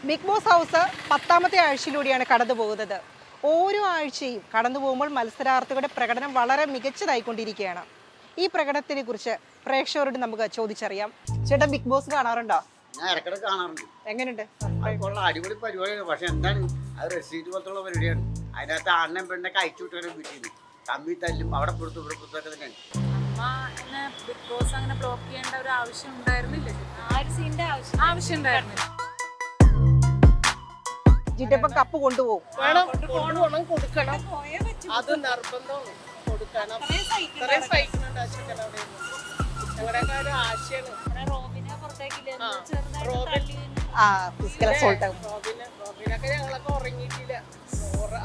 Big boss house 10ാമത്തെ ആഴ്ചയിലൂടെയാണ് കടന്നു പോകുന്നത്. ഓരോ ആഴ്ചയും കടന്നു പോകുമ്പോൾ മത്സരാർത്ഥികളുടെ പ്രകടനം വളരെ മികച്ചതായിക്കൊണ്ടിരിക്കുകയാണ്. ഈ പ്രകടനത്തിനെ കുറിച്ച് പ്രേക്ഷകരോട് നമുക്ക് ചോദിച്ചറിയാം. ചേട്ടാ, ബിഗ് ബോസ് കാണാറുണ്ടോ? ഞാൻ ഇടയ്ക്കിടയ്ക്ക് കാണാറുണ്ട്. എങ്ങനെയുണ്ട്? അടിപൊളി പരിപാടിയാണ്. പക്ഷെ എന്താണ് അത് റെസീറ്റ് പോലത്തുള്ള പരിപാടിയാണ്. അതിനകത്ത് ആണ്ണൻ പെണ്ണൊക്കെ അയച്ചു വിട്ടാലും വീട്ടിൽ തമ്മി തല്ലും അവിടെ കൊടുത്തു ഇവിടെ കൊടുത്തൊക്കെ തന്നെയാണ്. ബിഗ് ബോസ് അങ്ങനെ ബ്ലോക്ക് ചെയ്യേണ്ട ഒരു ആവശ്യം ഉണ്ടായിരുന്നില്ല. ആവശ്യം ഉണ്ടായിരുന്നില്ല. ജിറ്റപ്പ കപ്പ് കൊണ്ടുപോകും. കൊടുക്കണം, അത് നിർബന്ധം കൊടുക്കണം. ഇത്രയും സഹിക്കുന്നുണ്ട് ഞങ്ങളുടെയൊക്കെ ഒരു ആശയാണ്. റോബിനൊക്കെ ഞങ്ങളൊക്കെ ഉറങ്ങിയിട്ടില്ല.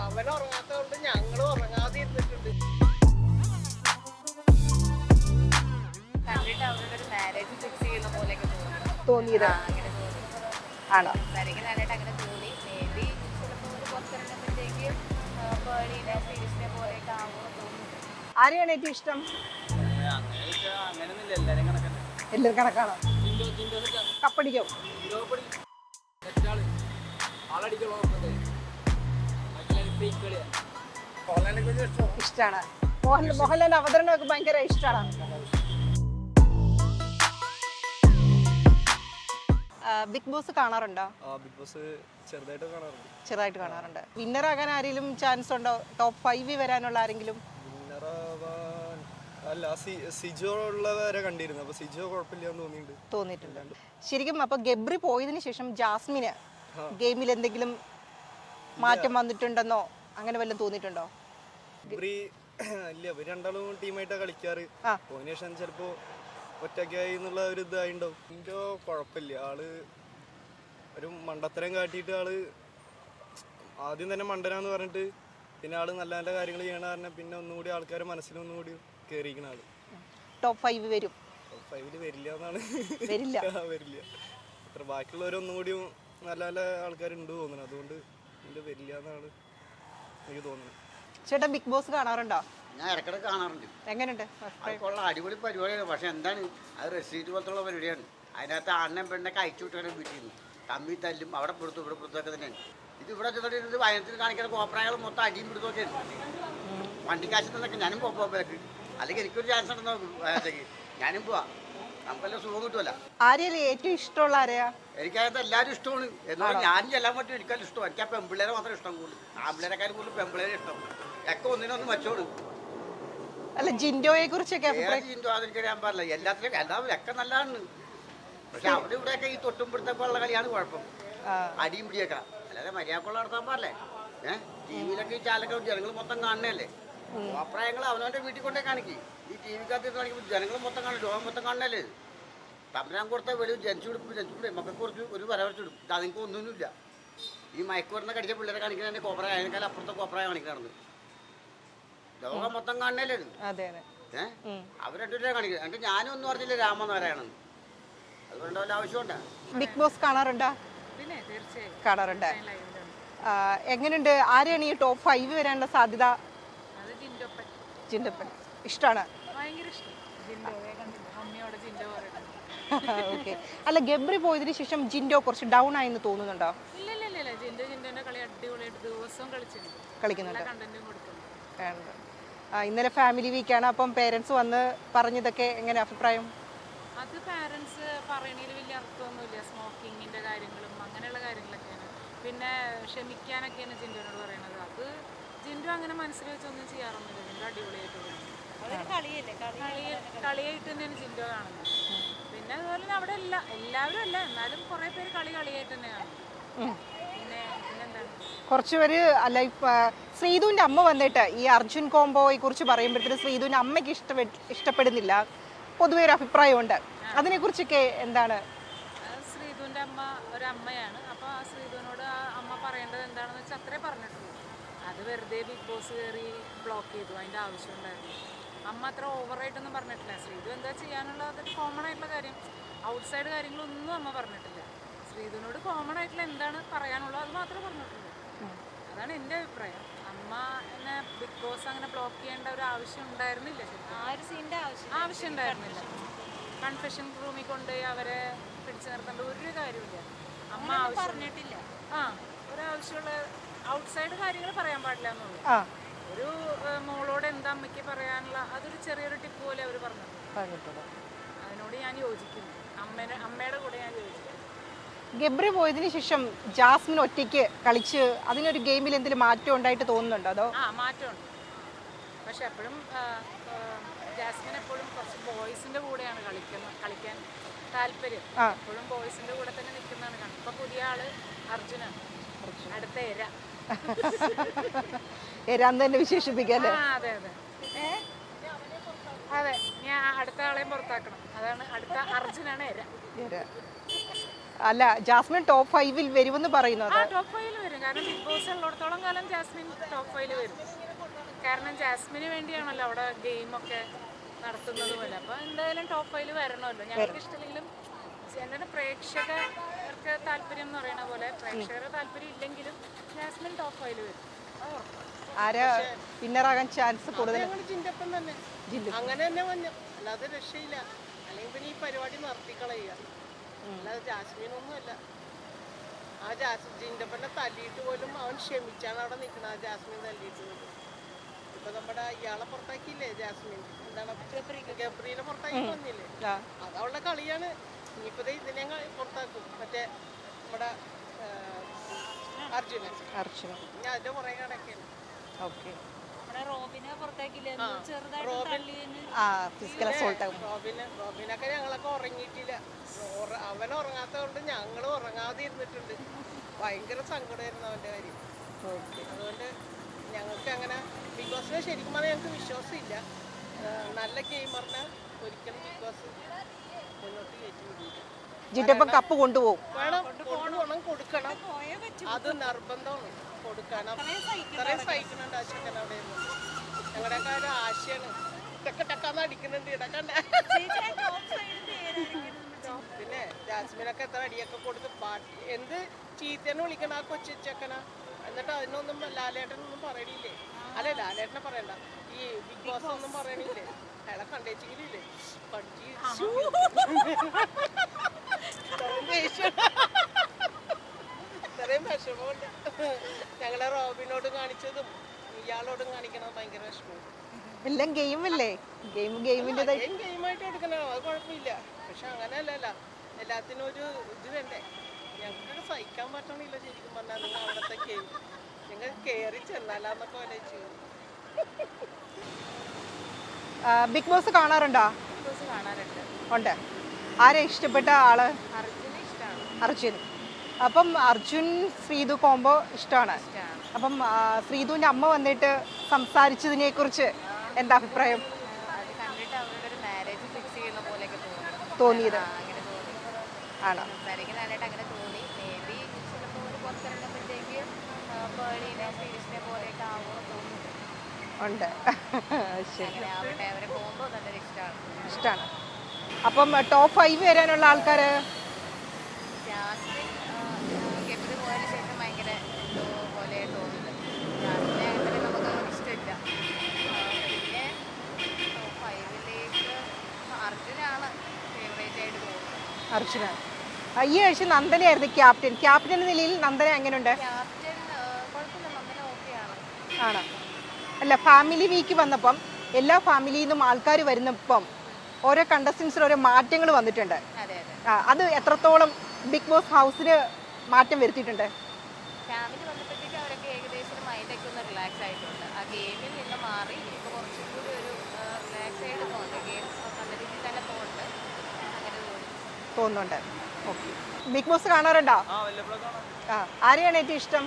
അവൻ ഉറങ്ങാത്ത കൊണ്ട് ഞങ്ങൾ ഉറങ്ങാതെ ഇരുന്നിട്ടുണ്ട്. കണ്ടിട്ട് അവരുടെ ഒരു മാരേജ് ഫിക്സ് ചെയ്യുന്ന പോലെയൊക്കെ തോന്നിയത് ആണോ? അങ്ങനെ തോന്നി. മേ ബി ചിലപ്പോൾ ഒരു പുറത്തിറങ്ങുമ്പോഴത്തേക്ക് പേളിനെ സീരീസിനെ പോലെയൊക്കെ ആവുമെന്ന് തോന്നുന്നു. ആരെയാണ് ഏറ്റവും ഇഷ്ടം? എല്ലാവരും കണക്കാണോ? കപ്പടിക്കും. ഇഷ്ടമാണ്. മോഹൻലാലിന്റെ അവതരണമൊക്കെ ഭയങ്കര ഇഷ്ടമാണ്. ബിഗ് ബോസ് കാണാറുണ്ടോ? ബിഗ് ബോസ് ചെറുതായിട്ട് കാണാറുണ്ട്. വിന്നറാകാൻ ആരെങ്കിലും ചാൻസ് ഉണ്ടോ? ടോപ്പ് 5 വരാനുള്ള ആരെങ്കിലും? അല്ല, സിജോ ഉള്ളവരെ കണ്ടിരുന്നു. അപ്പൊ സിജോ കുഴപ്പമില്ലാന്ന് തോന്നിയിട്ടുണ്ട്. ശരിക്കും അപ്പൊ ഗബ്രി പോയതിനു ശേഷം ജാസ്മിന് ഗെയിമിൽ എന്തെങ്കിലും മാറ്റം വന്നിട്ടുണ്ടെന്നോ അങ്ങനെ വല്ലതും തോന്നിയിട്ടുണ്ടോ? ഗബ്രി ഇല്ല, ഇവര് രണ്ടാളും ടീമായിട്ടാ കളിക്കാറ്. പോയതിനു ശേഷം ചിലപ്പോ ഒറ്റയ്ക്കായി എന്നുള്ള ഒരു ഇതായിണ്ടാവും. സിജോ കുഴപ്പമില്ല. ആള് ഒരു മണ്ടത്തരം കാട്ടിയിട്ട് ആള് ആദ്യം തന്നെ മണ്ടനാന്ന് പറഞ്ഞിട്ട് പിന്നെ ആള് നല്ല നല്ല കാര്യങ്ങൾ ചെയ്യണ കാരണം പിന്നെ ഒന്നുകൂടി ആൾക്കാരെ മനസ്സിലൊന്നുകൂടി കയറിയിരിക്കണ ആള്. ടോപ്പ് 5 വരും. ടോപ്പ് 5 വരില്ല എന്നാണ്. വരില്ല. അത്ര ബാക്കിയുള്ളവരൊന്നും കൂടി നല്ല നല്ല ആൾക്കാരുണ്ട് തോന്നുന്നു. അതുകൊണ്ട് ഇതിന്റെ വരില്ല എന്നാണ് എനിക്ക് തോന്നുന്നത്. ചേട്ടാ, ബിഗ് ബോസ് കാണാറുണ്ടോ? ഞാൻ ഇടയ്ക്കിടയ്ക്ക് കാണാറുണ്ട്. എങ്ങനെയുണ്ട്? അടിപൊളി പരിപാടിയാണ്. പക്ഷെ എന്താണ് അത് റെസീറ്റ് പോലത്തുള്ള പരിപാടിയാണ്. അതിനകത്ത് ആണ്ണൻ പെണ്ണൊക്കെ അയച്ചു വിട്ടാലും വീട്ടിൽ തമ്മി തല്ലും അവിടെ കൊടുത്തു ഇവിടെ കൊടുത്തൊക്കെ തന്നെയാണ്. ഇത് ഇവിടെ ചെന്നിട്ട് വയനത്തിൽ കാണിക്കുന്ന കോപ്രായങ്ങൾ മൊത്തം അടിയും പിടുത്തൊക്കെയാണ്. വണ്ടിക്കാശത്ത് നിന്നൊക്കെ ഞാനും പോകാൻ, അല്ലെങ്കിൽ എനിക്കൊരു ചാൻസ് ഉണ്ടെന്ന് വയനത്തേക്ക് ഞാനും പോവാ. നമുക്കെല്ലാം സുഖം കിട്ടുമല്ല. ആരെയല്ലേ ഏറ്റവും ഇഷ്ടമുള്ള ആരെയാ? എനിക്കകത്ത് എല്ലാവരും ഇഷ്ടമാണ്. എന്നാലും ഞാനും ചെല്ലാൻ പറ്റും. എനിക്കെല്ലാം ഇഷ്ടമാണ്. എനിക്ക് ആ പെമ്പിള്ളേരെ മാത്രം ഇഷ്ടം കൂടുതൽ. ആമ്പിള്ളേരെക്കാരും കൂടുതൽ പെമ്പിള്ളേരെ ഇഷ്ടം. ഒക്കെ ഒന്നിനൊന്ന് വെച്ചോളൂ. അല്ല, ജിൻഡോയെ കുറിച്ചൊക്കെ ജിൻഡോ അതെനിക്കറിയാൻ പാടില്ല. എല്ലാത്തിലും എല്ലാവരും ഒക്കെ നല്ലതാണ്. പക്ഷെ അവിടെ ഇവിടെയൊക്കെ ഈ തൊട്ടും പിടുത്തൊക്കെ ഉള്ള കളിയാണ് കുഴപ്പം. അടിയും പിടിയൊക്കെ അല്ലാതെ മര്യാദക്കുള്ള നടത്താൻ പാടില്ലേ? ടിവിയിലൊക്കെ ഈ ചാലൊക്കെ ജനങ്ങൾ മൊത്തം കാണണല്ലേ. അഭിപ്രായങ്ങൾ അവനവൻ്റെ വീട്ടിൽ കൊണ്ടേ കാണിക്കും. ഈ ടി വിക്കകത്ത് കാണിക്കുമ്പോൾ ജനങ്ങൾ മൊത്തം കാണും. ലോകം മൊത്തം കാണണല്ലേ. തമ്പരാൻ കൊടുത്ത വെളി ജനിച്ചുപിടിപ്പ് മക്കൾക്ക് കുറച്ച് ഒരു വരവരച്ചിടും. ഇത് അതിങ്ങൾക്ക് ഒന്നുമില്ല. ഈ മയക്കുമരുന്ന് കടിച്ച പിള്ളേരെ കാണിക്കുന്ന കോപ്രായ അതിനേക്കാൾ അപ്പുറത്തെ കോപ്രായ കാണിക്കാറുണ്ട്. ലോകം മൊത്തം കാണണല്ലേ. അവർ രണ്ടുപേരെ കാണിക്കുന്നത്. എന്നിട്ട് ഞാനും ഒന്നും പറഞ്ഞില്ല രാമനാരായണെന്ന്. അതുകൊണ്ട് വല്ല ആവശ്യമുണ്ടാ? ബിഗ് ബോസ് കാണാറുണ്ടോ? പിന്നെ തീർച്ചയായും കാണാറുണ്ട്. എങ്ങനെയുണ്ട്? ആരെയാണ് ഈ ടോപ്പ് 5 വരാനുള്ള സാധ്യത? അത് ജിൻഡപ്പൻ ഇഷ്ടമാണ്. ഭയങ്കര ഇഷ്ടം. ജിൻഡോയെ കണ്ടില്ല. മമ്മിയോടെ ജിൻഡോ പറയുന്നത്. ഓക്കെ. അല്ല, ഗബ്രി പോയതിനു ശേഷം ജിൻഡോ കുറച്ച് ഡൗൺ ആയെന്ന് തോന്നുന്നുണ്ടോ? ഇല്ല. ജിൻഡോന്റെ കളി അടിപൊളിയായിട്ട് ദിവസവും കളിക്കുന്നുണ്ട്. കണ്ടന്റും കൊടുക്കുന്നുണ്ട്. ഇന്നലെ ഫാമിലി വീക്കാണ്. അപ്പം പേരൻസ് വന്ന് പറഞ്ഞതൊക്കെ എങ്ങനെ അഭിപ്രായം? അത് പാരൻസ് പറയണതിൽ വലിയ അർത്ഥമൊന്നുമില്ല. സ്മോക്കിങ്ങിന്റെ കാര്യങ്ങളും അങ്ങനെയുള്ള കാര്യങ്ങളൊക്കെയാണ്. പിന്നെ ക്ഷമിക്കാനൊക്കെയാണ് ജിൻഡോനോട് പറയുന്നത്. അത് ജിൻഡോ അങ്ങനെ മനസ്സിൽ വെച്ചൊന്നും ചെയ്യാറൊന്നുമില്ല. ജിൻഡോ അടിപൊളിയായിട്ട് കളിയായിട്ട് തന്നെയാണ് ജിൻഡോ കാണുന്നത്. പിന്നെ അതുപോലെ തന്നെ അവിടെ എല്ലാവരും അല്ല, എന്നാലും കുറെ പേര് കളിയായിട്ട് തന്നെ കാണുന്നത്. പിന്നെന്താണ് കുറച്ചുപേര് അല്ല, ശ്രീധുവിന്റെ അമ്മ വന്നിട്ട് ഈ അർജുൻ കോംബോയെ കുറിച്ച് പറയുമ്പോഴത്തേക്കും ശ്രീധുവിന്റെ അമ്മയ്ക്ക് ഇഷ്ടപ്പെടുന്നില്ല പൊതുവെ ഒരു അഭിപ്രായമുണ്ട്. അതിനെ കുറിച്ചൊക്കെ എന്താണ്? ശ്രീധുവിന്റെ അമ്മ ഒരമ്മയാണ്. അപ്പോൾ ആ ശ്രീധുവിനോട് ആ അമ്മ പറയേണ്ടത് എന്താണെന്ന് വെച്ചാൽ അത്രേ പറഞ്ഞിട്ടുള്ളൂ. അത് വെറുതെ ബിഗ് ബോസ് കയറി ബ്ലോക്ക് ചെയ്തു. അതിൻ്റെ ആവശ്യം ഉണ്ടായിരുന്നു. അമ്മ അത്ര ഓവറായിട്ടൊന്നും പറഞ്ഞിട്ടില്ല. ശ്രീധു എന്താ ചെയ്യാനുള്ള അതൊരു കോമൺ ആയിട്ടുള്ള കാര്യം. ഔട്ട്സൈഡ് കാര്യങ്ങളൊന്നും അമ്മ പറഞ്ഞിട്ടില്ല. ശ്രീധുവിനോട് കോമൺ ആയിട്ടുള്ള എന്താണ് പറയാനുള്ളത് അത് മാത്രമേ പറഞ്ഞിട്ടുള്ളൂ. അതാണ് എൻ്റെ അഭിപ്രായം. അമ്മ എന്നെ ബിഗ് ബോസ് അങ്ങനെ ബ്ലോക്ക് ചെയ്യേണ്ട ഒരു ആവശ്യം ഉണ്ടായിരുന്നില്ല. ആവശ്യം ഉണ്ടായിരുന്നില്ല. കൺഫെഷൻ റൂമിൽ കൊണ്ട് അവരെ പിടിച്ചു നിർത്തേണ്ട ഒരു കാര്യമില്ല. അമ്മ പറഞ്ഞിട്ടില്ല. ആ, ഒരാവശ്യമുള്ള ഔട്ട്സൈഡ് കാര്യങ്ങൾ പറയാൻ പാടില്ല എന്നുള്ളൂ. ആ ഒരു മോളോട് എന്താ അമ്മയ്ക്ക് പറയാനുള്ള അതൊരു ചെറിയൊരു ടിപ്പ് പോലെ അവർ പറഞ്ഞത്. പറഞ്ഞിട്ടുള്ളൂ. അതിനോട് ഞാൻ യോജിക്കുന്നു. അമ്മയുടെ കൂടെ ഞാൻ യോജിക്കുന്നു. ഗബ്രി പോയതിന് ശേഷം ജാസ്മിൻ ഒറ്റയ്ക്ക് കളിച്ച് അതിനൊരു ഗെയിമിൽ എന്തെങ്കിലും മാറ്റം ഉണ്ടായിട്ട് തോന്നുന്നുണ്ടോ? അതോ ആ, മാറ്റമുണ്ട്. പക്ഷെ എപ്പോഴും ജാസ്മിൻ എപ്പോഴും കുറച്ച് ബോയ്സിന്റെ കൂടെയാണ് കളിക്കാൻ താല്പര്യം. എപ്പോഴും ബോയ്സിന്റെ കൂടെ തന്നെ നിൽക്കുന്നതാണ് കാണുന്നത്. ഇപ്പൊ പുതിയ ആള് അർജുനാണ്, അടുത്ത എര. ഏരാന്ന് തന്നെ വിശേഷിപ്പിക്കാല്ലേ? അതെ അതെ അതെ, ഞാൻ അടുത്ത ആളെയും പുറത്താക്കണം. അതാണ് അടുത്ത അർജുനാണ് എര. അല്ല, ജാസ്മിൻ ടോപ്പ് 5-ൽ വരുമെന്ന് പറയുന്നത്. ടോപ്പ് 5-ൽ വരും. കാരണം ബിഗ് ബോസ് ഉള്ളിടത്തോളം കാലം ജാസ്മിൻ ടോപ്പ് 5-ൽ വരും. കാരണം ജാസ്മിന് വേണ്ടിയാണല്ലോ അവിടെ ഗെയിമൊക്കെ നടത്തുന്നത് പോലെ. അപ്പൊ എന്തായാലും ടോപ്പ് 5-ൽ വരണമല്ലോ. ഞങ്ങൾക്ക് ഇഷ്ടമില്ലെങ്കിലും എന്താണ് പ്രേക്ഷകർക്ക് താല്പര്യം എന്ന് പറയുന്ന പോലെ പ്രേക്ഷകരുടെ താല്പര്യം ഇല്ലെങ്കിലും ജാസ്മിൻ ടോപ്പ് 5-ൽ വരും. ആരാ വിന്നറാകാൻ ചാൻസ് കൂടുതൽ? ജിൻഡപ്പൻ തന്നെ അങ്ങനെ തന്നെ വന്നു, അല്ലാതെ രക്ഷയില്ല. അല്ലെങ്കിൽ പിന്നെ ഈ പരിപാടി നിർത്തിക്കളയുക, അല്ലാതെ ജാസ്മിനൊന്നും അല്ല. ആ ജിൻഡപ്പനെ തല്ലിയിട്ട് പോലും അവൻ ക്ഷമിച്ചാണ് അവിടെ നിൽക്കുന്നത്. ആ ജാസ്മിൻ തല്ലിയിട്ട് പോലും. ഇപ്പൊ നമ്മുടെ ഇയാളെ പുറത്താക്കിയില്ലേ ജാസ്മിൻ, എന്താണ് ഗബ്രീനെ പുറത്താക്കി വന്നില്ലേ, അതവളുടെ കളിയാണ്. ഇനിയിപ്പോ ഇതിനെ പുറത്താക്കും, മറ്റേ നമ്മുടെ അർജുന. ഞാൻ അതിന്റെ പുറകെ കിടക്കാണ്. റോബിനൊക്കെ ഞങ്ങളൊക്കെ ഉറങ്ങിയിട്ടില്ല. അവൻ ഉറങ്ങാത്ത കൊണ്ട് ഞങ്ങൾ ഉറങ്ങാതെ ഇരുന്നിട്ടുണ്ട്. ഭയങ്കര സങ്കടമായിരുന്നു അവന്റെ കാര്യം. അതുകൊണ്ട് ഞങ്ങൾക്ക് അങ്ങനെ ബിഗ് ബോസിനെ ശരിക്കും പറഞ്ഞാൽ ഞങ്ങൾക്ക് വിശ്വാസമില്ല. നല്ല ഗെയിമറിനെ ഒരിക്കലും ബിഗ് ബോസ് മുന്നോട്ട് കയറ്റി ജിൻഡപ്പൻ കപ്പ് കൊണ്ടുപോകും. കൊണ്ടുപോകണം, കൊടുക്കണം, അത് നിർബന്ധമാണ്. കൊടുക്കണം. ഇത്രയും സഹിക്കുന്നുണ്ട് ആ ചെക്കൻ അവിടെ ഇരുന്ന്. ഞങ്ങളുടെയൊക്കെ ഒരു ആശയാണ്. ടക്കാന്ന് അടിക്കുന്നുണ്ട് ഇടക്കണ്ട. പിന്നെ ജാസ്മിനൊക്കെ എത്ര അടിയൊക്കെ കൊടുത്ത് എന്ത് ചീത്തനെ വിളിക്കണ ആ കൊച്ചു ചെക്കനാ. എന്നിട്ട് അതിനൊന്നും ലാലേട്ടനൊന്നും പറയണില്ലേ? അല്ലെ, ലാലേട്ടനെ പറയണ്ട, ഈ ബിഗ് ബോസ് ഒന്നും പറയണില്ലേ? അയാളെ കണ്ടേച്ചെങ്കിലില്ലേ ഇത്രയും വിഷമമുണ്ട്. ഞങ്ങളെ റോബിനോട് കാണിച്ചതും ഇയാളോടും കാണിക്കണത് ഭയങ്കര വിഷമം. എല്ലാം ഗെയിമല്ലേ? ഗെയിമിന്റെ ഗെയിമായിട്ട് എടുക്കണോ, അത് കുഴപ്പമില്ല. പക്ഷെ അങ്ങനെയല്ലല്ല, എല്ലാത്തിനും ഒരു ഇത് വേണ്ടേ. ഞങ്ങൾക്ക് സഹിക്കാൻ പറ്റണില്ല ശരിക്കും പറഞ്ഞാൽ. നിങ്ങൾ അവിടത്തെ ഗെയിം നിങ്ങൾ കയറി ചെന്നാലാന്നൊക്കെ വിലച്ചു. ബിഗ് ബോസ് കാണാറുണ്ടോ? കാണാറുണ്ട്. ഉണ്ട്. ആരെ ഇഷ്ടപ്പെട്ട ആള്? അർജുനെ ഇഷ്ടമാണ്. അർജുൻ. അപ്പം അർജുൻ ശ്രീതു കോംബോ ഇഷ്ടമാണ്. അപ്പം ശ്രീതുവിന്റെ അമ്മ വന്നിട്ട് സംസാരിച്ചതിനെ കുറിച്ച് എന്താ അഭിപ്രായം? അത് കണ്ടിട്ട് അവരുടെ ഒരു മാരേജ് ഫിക്സ് ചെയ്യുന്ന പോലെയൊക്കെ തോന്നിയത് അങ്ങനെ തോന്നി. ആണോ? സംസാരിക്കുന്നതായിട്ട് അങ്ങനെ തോന്നി. മേ ബി ചിലപ്പോൾ ഒരു പുറത്തിറങ്ങുമ്പോഴത്തേക്ക് പേടിനെ സീരീസിനെ പോലെയൊക്കെ ആവുമോ തോന്നുന്നു. ഉണ്ട്. ശരി, അങ്ങനെ ആവട്ടെ. അവരെ പോകുമ്പോൾ നല്ലൊരു ഇഷ്ടമാണ്. അപ്പം ടോപ്പ് 5 വരാനുള്ള ആൾക്കാര് ജാസ്മിൻ ഗബ്രി പോയതിന് ശേഷം ഭയങ്കര പോലെ തോന്നുന്നത്. ജാസ്മിനെ അങ്ങനെ നമുക്ക് ഇഷ്ടമില്ല. പിന്നെ ടോപ്പ് 5-ലേക്ക് അർജുനാണ് ഫേവറേറ്റ് ആയിട്ട് തോന്നുന്നത്. അർജുനാണ്. ഈ ആഴ്ച നന്ദനയായിരുന്നു ക്യാപ്റ്റൻ. ക്യാപ്റ്റൻ എന്ന നിലയിൽ നന്ദന എങ്ങനെയുണ്ട്? ക്യാപ്റ്റൻ കുഴപ്പമില്ല, നന്ദന ഓക്കെയാണ്. ആണ്. അല്ല, ഫാമിലി വീക്ക് വന്നപ്പം എല്ലാ ഫാമിലിയിൽ നിന്നും ആൾക്കാർ വരുന്നപ്പം ഓരോ കണ്ടസ്റ്റൻസിന് ഓരോ മാറ്റങ്ങൾ വന്നിട്ടുണ്ട്. അതെ അതെ. അത് എത്രത്തോളം ബിഗ് ബോസ് ഹൗസിന് മാറ്റം വരുത്തിയിട്ടുണ്ട്? ഫാമിലി വന്നപ്പോഴത്തേക്ക് അവരൊക്കെ ഏകദേശം മൈൻഡൊക്കെ ഒന്ന് റിലാക്സ് ആയിട്ടുണ്ട്. ആ ഗെയിമിൽ നിന്ന് മാറി ഇപ്പോൾ കുറച്ചും കൂടി ഒരു റിലാക്സ് ആയിട്ട് തോന്നുന്നുണ്ട്. ഗെയിം നല്ല രീതിയിൽ തന്നെ പോകുന്നുണ്ട്. അങ്ങനെ തോന്നുന്നുണ്ട്. ഓക്കെ. ബിഗ് ബോസ് കാണാറുണ്ടോ? ആരെയാണ് ഏറ്റവും ഇഷ്ടം?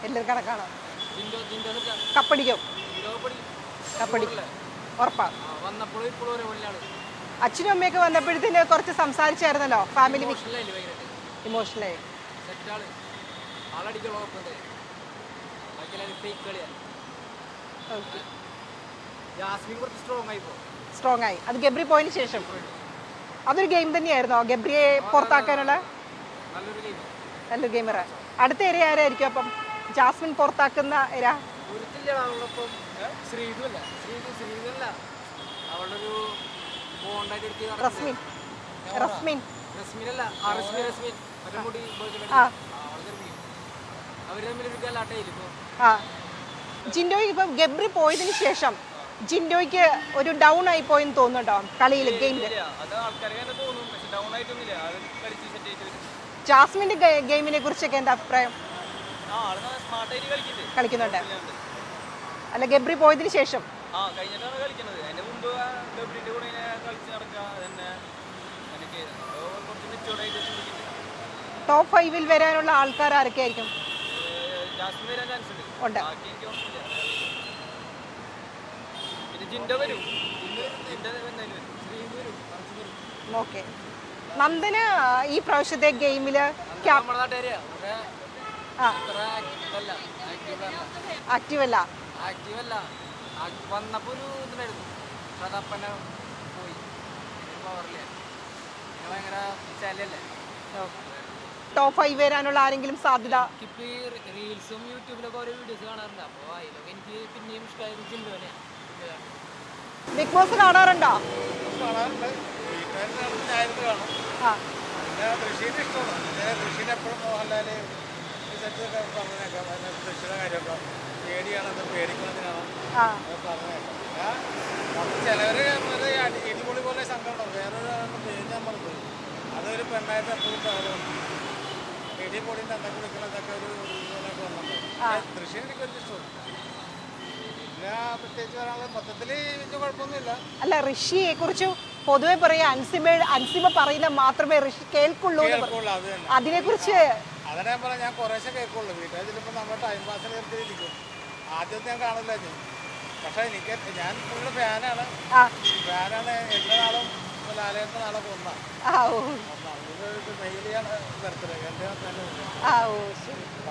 എല്ലാവരും കണക്കാണോ? കപ്പടിക്കും. ഉറപ്പാ. അച്ഛനും അമ്മയൊക്കെ വന്നപ്പോഴത്തേന് കുറച്ച് സംസാരിച്ചായിരുന്നല്ലോ ഫാമിലി. ഇമോഷണലായി. സ്ട്രോങ് ആയി. അത് ഗബ്രി പോയതിന് ശേഷം അതൊരു ഗെയിം തന്നെയായിരുന്നോ ഗബ്രിയെ പുറത്താക്കാനുള്ള? നല്ലൊരു ഗെയിമറ. അടുത്ത ഏരിയ ആരായിരിക്കും അപ്പം? ജാസ്മിൻ പുറത്താക്കുന്ന ഏര റസ്മിൻ. റസ്മിനല്ല റസ്മിൻ മുടി ആ അവർ തമ്മിലൊരു ഗലാട്ടയില്ല ഇപ്പോൾ ആ ജിൻഡോയ്ക്ക് ഇപ്പം ഗബ്രി പോയതിന് ശേഷം ജിൻഡോയ്ക്ക് ഒരു ഡൗൺ ആയി പോയെന്ന് തോന്നുന്നുണ്ടോ കളിയിൽ ഗെയിമിൽ? അത് ആൾക്കാർക്ക് തോന്നും, പക്ഷെ ഡൗൺ ആയിട്ടൊന്നുമില്ല. അത് കളിച്ച് സെറ്റ് ആയിട്ട് വരും. ജാസ്മിന്റെ ഗെയിമിനെ കുറിച്ചൊക്കെ എന്താ അഭിപ്രായം? സ്മാർട്ടായിട്ട് കളിക്കുന്നുണ്ട്. അല്ല ഗബ്രി പോയതിന് ശേഷം കഴിഞ്ഞിട്ടാണ് കളിക്കുന്നത്. അതിന്റെ മുമ്പ് ഗബ്രിന്റെ കൂടെ ഇങ്ങനെ കളിച്ച് നടക്കുക തന്നെ എനിക്ക് കുറച്ച് മെച്ചൂർഡായിട്ട് ചിന്തിക്കുന്നുണ്ട്. ടോപ്പ് 5-ൽ വരാനുള്ള ആൾക്കാർ ആരൊക്കെ ആയിരിക്കും? ജാസ്മിൻ വരാൻ ചാൻസ് ഉണ്ട്. ബാക്കി എനിക്ക് ഉറപ്പില്ല. പിന്നെ ജിൻഡോ വരും, ജിൻഡോ എന്തായാലും വരും. ശ്രീന്ദു വരും. ഓക്കെ. നന്ദന് ഈ പ്രാവശ്യത്തെ ഗെയിമില് നമ്മുടെ നാട്ടുകാരിയാ. ആക്റ്റീവ് അല്ല. ആക്റ്റീവല്ല. വന്നപ്പോ ഒരു ഇതിലായിരുന്നു, പക്ഷെ അതപ്പന്നെ പോയി. പവറില്ല, ഭയങ്കര ചലല്ലേ. ടോപ്പ് 5 വരാനുള്ള ആരെങ്കിലും സാധ്യത? എനിക്കിപ്പോ ഈ റീൽസും യൂട്യൂബിലൊക്കെ ഓരോ വീഡിയോസ് കാണാറുണ്ട്. അപ്പോൾ അതിലൊക്കെ എനിക്ക് പിന്നെയും ഇഷ്ടമായത് ജിൻഡോനെയാണ്. ബിഗ് ബോസ് കാണാറുണ്ടോ? കാണാറുണ്ട്. ഞാനിത് കാണും. ആ പിന്നെ കൃഷിനെ ഇഷ്ടമാണ്. കൃഷിനെ എപ്പോഴും മോഹൻലാല് സെറ്റൊക്കെ പറഞ്ഞേക്കാം. കൃഷിയുടെ കാര്യമൊക്കെ പേടിയാണെന്ന് പേടിക്കുന്നതിനാണ് ആ പറഞ്ഞേക്കാം. നമുക്ക് ചിലവര് ഇടിപൊളി പോലെ സങ്കടം വേറൊരു പേര് ഞാൻ പറഞ്ഞു. അതൊരു പെണ്ണായിട്ട് എപ്പോഴും പറയാറുണ്ട്. ഇടിപൊളിൻ്റെ എന്തൊക്കെ വിളിക്കണതൊക്കെ ഒരു ഇതിനൊക്കെ വന്നിട്ടുണ്ട്. കൃഷി എനിക്ക് വലിയ ഇഷ്ടമാണ്. പിന്നെ പ്രത്യേകിച്ച് പറയാനുള്ള മൊത്തത്തിൽ വലിയ കുഴപ്പമൊന്നുമില്ല. അല്ല ഋഷിയെ കുറിച്ച് പൊതുവെ പറയാ അൻസിബ പറയുന്ന മാത്രമേ ഋഷി കേൾക്കുള്ളൂ. അത് തന്നെ. അതിനെ കുറിച്ച് അതന്നെ ഞാൻ പറയാം. ഞാൻ കുറേശ്ശെ കേൾക്കുള്ളൂ. വീട്ടിൽ ചിലപ്പോൾ നമ്മുടെ ടൈം പാസിന് നിർത്തിയിരിക്കും. ആദ്യം ഞാൻ കാണില്ല ഞാൻ. പക്ഷേ എനിക്ക് ഞാൻ ഫുള്ള് ഫാനാണ്. ഫാനാണ്. എല്ലാ നാളും ലാലേട്ട നാളെ കൊന്നാണ്. മെയിലിയാണ് ബർത്ത്ഡേ. എൻ്റെ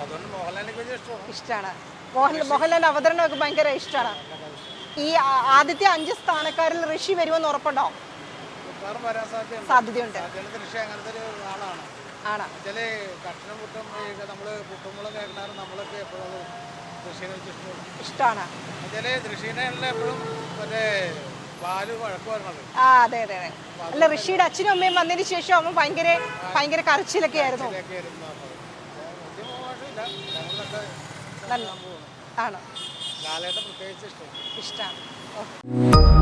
അതുകൊണ്ട് മോഹൻലാലിനെ വലിയ ഇഷ്ടമാണ്. മോഹൻലാൽ അവതരണമൊക്കെ ഭയങ്കര ഇഷ്ടമാണ്. ഈ ആദ്യത്തെ 5 സ്ഥാനക്കാരിൽ ഋഷി വരുമെന്ന് ഉറപ്പുണ്ടോ? വരാൻ സാധ്യതയുണ്ട്. ഋഷി അങ്ങനത്തെ ഒരു ആളാണ്. ആണ്. ചില കഷ്ണം പുട്ടും നമ്മൾ പുട്ടുമ്പളും കേൾക്കാറ് നമ്മളൊക്കെ എപ്പോഴും കൃഷിനെ വെച്ച് ഇഷ്ടമാണ്. ചില കൃഷിനെ എപ്പോഴും മറ്റേ പാല് വഴക്ക് പറഞ്ഞത്. ആ അതെ അതെ അതെ. അല്ല ഋഷിയുടെ അച്ഛനും അമ്മയും വന്നതിന് ശേഷം അവൻ ഭയങ്കര കരച്ചിലൊക്കെ ആയിരുന്നു. ആണ്. ആണ്. ലാലേട്ടൻ പ്രത്യേകിച്ച് ഇഷ്ടമാണ്. ഇഷ്ടമാണ്.